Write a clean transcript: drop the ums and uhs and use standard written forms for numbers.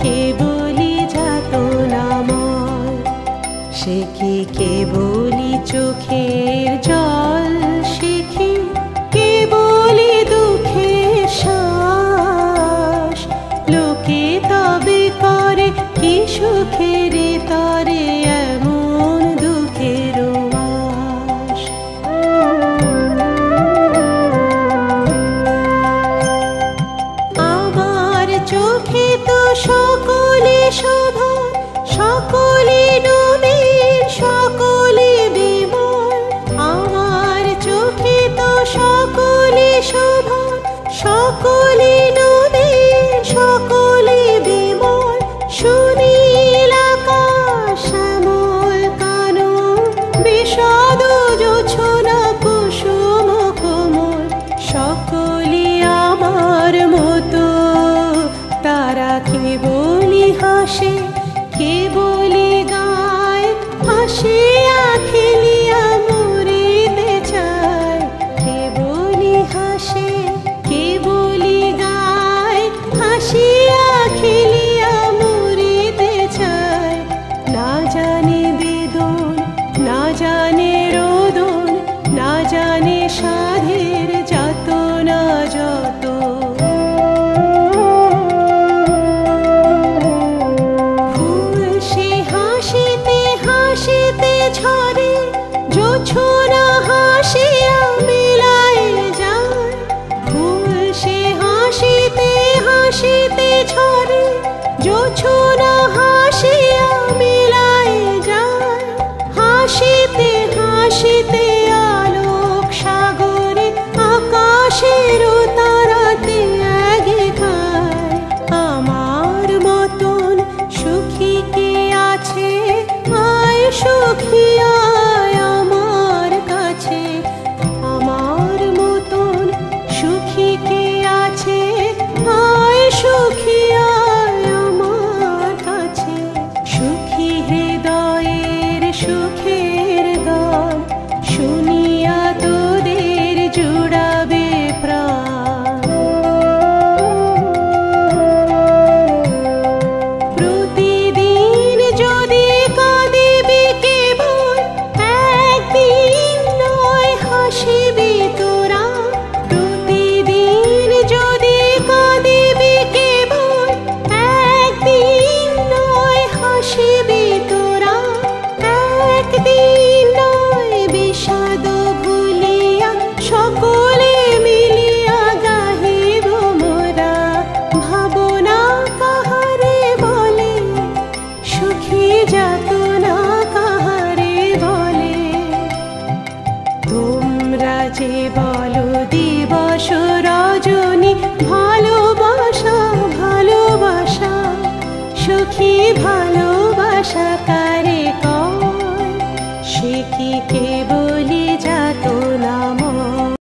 কেবলি যাতনাময়, সে কি কেবলি চোখের জল, সে কি কেবলি দুঃখের শ্বাস। লোকে তবে করে কি সুখের তরে এমন দুঃখের বাস। আমার চোখে তো সকলে শোভা, সকলে নবীন, সকলে বিমল। আমার চোখে তো সকলে শোভা, সকলে নবীন, সকলে বিমল। সুনীল আকাশ, শ্যামল কানন, বিশদ জোছনা, কুসুম কোমল। সকলে আমার মতো, তারা কেবলি হাসে, কেবলি গায়, হাসিয়া খেলিয়া মরিতে চায়। কেবলি হাসে, কেবলি গায়, হাসিয়া খেলিয়া মরিতে চায়। না জানে বেদন, না জানে রোদন, না জানে সাধের যাতনা যত। ঝরে জোছনা হাসিয়া মিলায় যায়, ফুল সে হাসিতে হাসিতে ঝরে জোছনা হাসিয়া মিলায় যায়। হাসিতে হাসিতে আলোক সাগরে, আকাশের তারাতে আগে খায়। আমার মতন সুখী কে আছে, আয় সুখী আয় আমার কাছে। আমার মতন সুখী কে আছে, আয় সুখী আয় আমার কাছে। সুখী হৃদয়ের সুখের গান, শুনিয়া তোদের জুড়াবে প্রাণ। প্রতিদিন যদি কাঁদিবি কেবল, একদিন নয় হাসিবি তোরা। প্রতিদিন যদি কাঁদিবি কেবল, একদিন নয় হাসিবি তোরা। একদিন নয় বিষাদ ভুলিয়া, সকলে মিলিয়া গাহিব মোরা। ভাবনা কাহারে বলে, সুখী যাতনা কাহারে বলে। তোমরা যে বলো দিবস রজনী, ভালোবাসা ভালোবাসা, সুখী ভালোবাসা কারে কয়। সে কি কেবলি